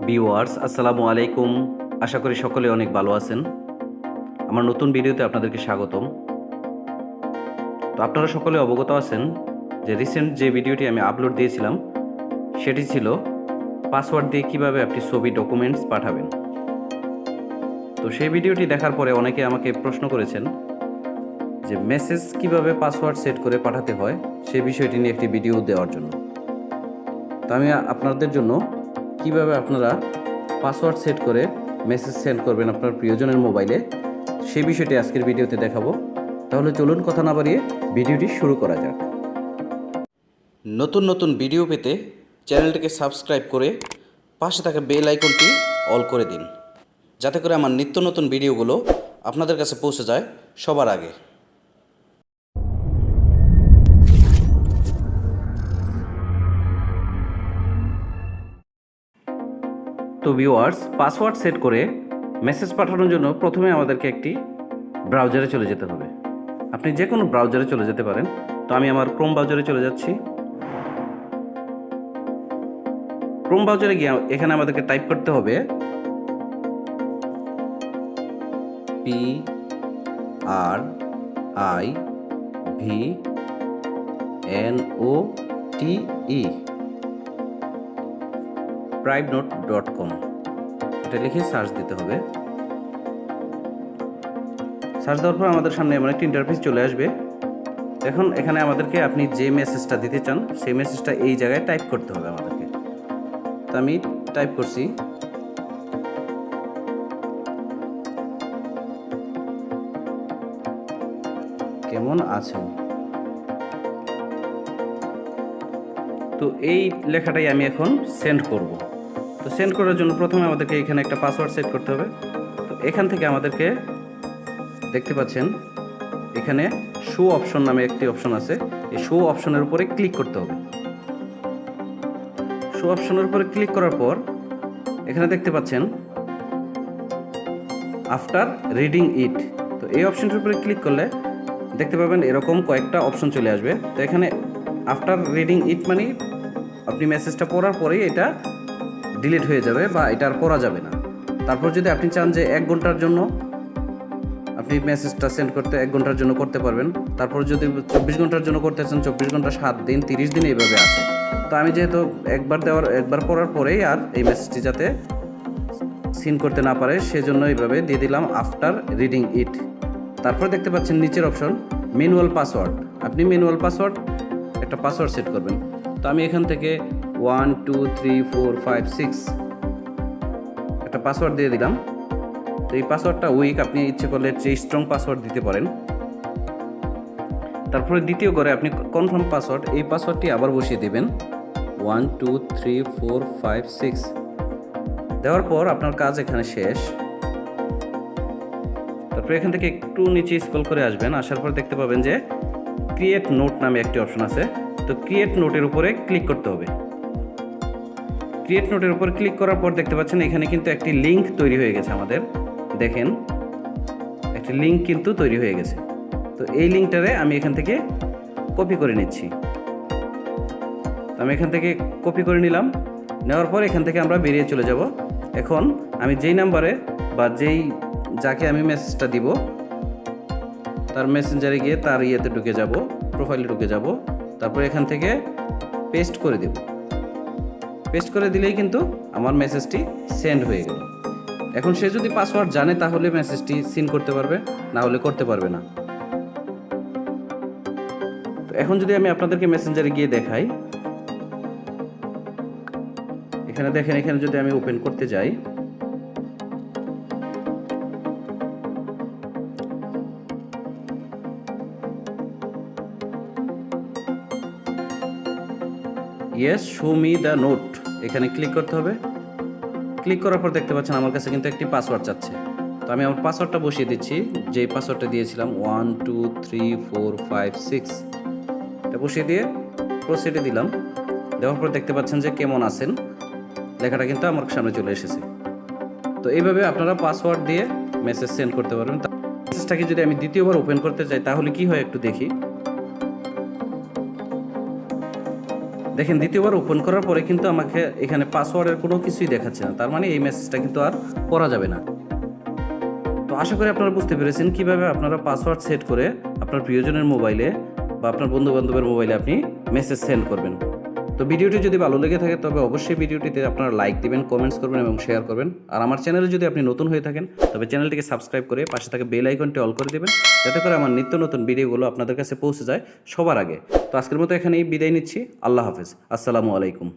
Viewers আসসালামু আলাইকুম। আশা করি সকলে অনেক ভালো আছেন। আমার নতুন ভিডিওতে আপনাদেরকে স্বাগতম। তো আপনারা সকলে অবগত আছেন যে রিসেন্ট যে ভিডিওটি আমি আপলোড দিয়েছিলাম সেটি ছিল পাসওয়ার্ড দিয়ে কিভাবে আপনি ছবি ডকুমেন্টস পাঠাবেন। তো সেই ভিডিওটি দেখার পরে অনেকে আমাকে প্রশ্ন করেছেন যে মেসেজ কিভাবে পাসওয়ার্ড সেট করে পাঠাতে হয় সেই বিষয়টি নিয়ে একটি ভিডিও দেওয়ার জন্য। তো আমি আপনাদের জন্য কিভাবে আপনারা পাসওয়ার্ড সেট করে মেসেজ সেন্ড করবেন আপনার প্রিয়জনের মোবাইলে সেই বিষয়টি আজকের ভিডিওতে দেখাবো। তাহলে চলুন কথা না বাড়িয়ে ভিডিওটি শুরু করা যাক। নতুন নতুন ভিডিও পেতে চ্যানেলটিকে সাবস্ক্রাইব করে পাশে থাকা বেল আইকনটি অল করে দিন, যাতে করে আমার নিত্য নতুন ভিডিওগুলো আপনাদের কাছে পৌঁছে যায় সবার আগে। তো ভিউয়ার্স, পাসওয়ার্ড সেট করে মেসেজ পাঠানোর জন্য প্রথমে আমাদেরকে একটি ব্রাউজারে চলে যেতে হবে। আপনি যে কোনো ব্রাউজারে চলে যেতে পারেন। তো আমি আমার ক্রোম ব্রাউজারে চলে যাচ্ছি। ক্রোম ব্রাউজারে গিয়ে এখানে আমাদেরকে টাইপ করতে হবে PRIVNOTE privenote.com, এটা লিখে সার্চ দিতে হবে। সার্চ দেওয়ার পর আমাদের সামনে এমন একটি ইন্টারফেস চলে আসবে। এখন এখানে আমাদেরকে আপনি যে মেসেজটা দিতে চান সেই মেসেজটা এই জায়গায় টাইপ করতে হবে আমাদেরকে। তো আমি টাইপ করছি, কেমন আছেন। তো এই লেখাটাই আমি এখন সেন্ড করব। তো সেন্ড করার জন্য প্রথমে আমাদেরকে এখানে একটা পাসওয়ার্ড সেট করতে হবে। তো এখান থেকে আমাদেরকে দেখতে পাচ্ছেন এখানে শো অপশন নামে একটি অপশন আছে। এই শো অপশনের উপরে ক্লিক করতে হবে। শো অপশনের উপরে ক্লিক করার পর এখানে দেখতে পাচ্ছেন আফটার রিডিং ইট। তো এই অপশনটির উপরে ক্লিক করলে দেখতে পাবেন এরকম কয়েকটা অপশন চলে আসবে। তো এখানে আফটার রিডিং ইট মানে আপনি মেসেজটা পড়ার পরেই এটা ডিলিট হয়ে যাবে বা এটা আর পড়া যাবে না। তারপর যদি আপনি চান যে 1 ঘন্টার জন্য আপনি মেসেজটা সেন্ড করতে 1 ঘন্টার জন্য করতে পারবেন। তারপর যদি 24 ঘন্টার জন্য করতে চান 24 ঘন্টা, 7 দিন, 30 দিন এইভাবে আছে। তো আমি যেহেতু একবার পড়ার পরেই আর এই মেসেজটি যাতে সিন করতে না পারে সেজন্য এইভাবে দিয়ে দিলাম আফটার রিডিং ইট। তারপর দেখতে পাচ্ছেন নিচের অপশন ম্যানুয়াল পাসওয়ার্ড। আপনি ম্যানুয়াল পাসওয়ার্ড একটা পাসওয়ার্ড সেট করবেন। তো আমি এখান থেকে 1 2 3 4 5 6 একটা পাসওয়ার্ড দিয়ে দিলাম। তো এই পাসওয়ার্ডটা উইক, আপনি ইচ্ছে করলে স্ট্রং পাসওয়ার্ড দিতে পারেন। তারপরে দ্বিতীয় করে আপনি কনফার্ম পাসওয়ার্ড, এই পাসওয়ার্ডটি আবার বসিয়ে দেবেন 1 2 3 4 5 6 দেওয়ার পর আপনার কাজ এখানে শেষ। তারপরে এখান থেকে একটু নিচে স্ক্রল করে আসবেন। আসার পর দেখতে পাবেন যে ক্রিয়েট নোট নামে একটি অপশন আছে। তো ক্রিয়েট নোটের উপরে ক্লিক করতে হবে। ক্রিয়েট নোটের উপর ক্লিক করার পর দেখতে পাচ্ছেন এখানে কিন্তু একটি লিঙ্ক তৈরি হয়ে গেছে আমাদের। দেখেন একটি লিঙ্ক কিন্তু তৈরি হয়ে গেছে। তো এই লিঙ্কটারে আমি এখান থেকে কপি করে নিচ্ছি। আমি এখান থেকে কপি করে নিলাম। নেওয়ার পর এখান থেকে আমরা বেরিয়ে চলে যাব। এখন আমি যেই নাম্বারে বা যাকে আমি মেসেজটা দিব তার মেসেঞ্জারে গিয়ে তার ইয়েতে ঢুকে যাব, প্রোফাইলে ঢুকে যাব। তারপর এখান থেকে পেস্ট করে দেব। পেস্ট করে দিলেই কিন্তু আমার মেসেজটি সেন্ড হয়ে গেল। এখন সে যদি পাসওয়ার্ড জানে তাহলে মেসেজটি সিন করতে পারবে, না হলে করতে পারবে না। তো এখন যদি আমি আপনাদেরকে মেসেঞ্জারে গিয়ে দেখাই, এখানে দেখেন, এখানে যদি আমি ওপেন করতে যাই, yes show me the note, এখানে ক্লিক করতে হবে। ক্লিক করার পর দেখতে পাচ্ছেন আমার কাছে কিন্তু একটি পাসওয়ার্ড চাচ্ছে। তো আমি আমার পাসওয়ার্ডটা বসিয়ে দিচ্ছি, যেই পাসওয়ার্ডটা দিয়েছিলাম 1 2 3 4 5 6 এটা বসিয়ে দিয়ে প্রসিডে দিলাম। দেওয়ার পর দেখতে পাচ্ছেন যে কেমন আছেন লেখাটা কিন্তু আমার সামনে চলে এসেছে। তো এইভাবে আপনারা পাসওয়ার্ড দিয়ে মেসেজ সেন্ড করতে পারবেন। মেসেজটাকে যদি আমি দ্বিতীয়বার ওপেন করতে চাই তাহলে কি হয় একটু দেখি। দেখেন দ্বিতীয়বার ওপেন করার পরে কিন্তু আমাকে এখানে পাসওয়ার্ডের কোনো কিছুই দেখাচ্ছে না, তার মানে এই মেসেজটা কিন্তু আর পড়া যাবে না। তো আশা করি আপনারা বুঝতে পেরেছেন কিভাবে আপনারা পাসওয়ার্ড সেট করে আপনার প্রিয়জনের মোবাইলে বা আপনার বন্ধুবান্ধবের মোবাইলে আপনি মেসেজ সেন্ড করবেন। তো ভিডিওটি যদি ভালো লেগে থাকে তবে অবশ্যই ভিডিওটিতে আপনারা লাইক দিবেন, কমেন্টস করবেন এবং শেয়ার করবেন। আর আমার চ্যানেলে যদি আপনি নতুন হয়ে থাকেন তবে চ্যানেলটিকে সাবস্ক্রাইব করে পাশে থাকা বেল আইকনটি অল করে দেবেন, যাতে করে আমার নিত্য নতুন ভিডিওগুলো আপনাদের কাছে পৌঁছে যায় সবার আগে। তো আজকের মতো এখানেই বিদায় নিচ্ছি। আল্লাহ হাফেজ। আসসালামু আলাইকুম।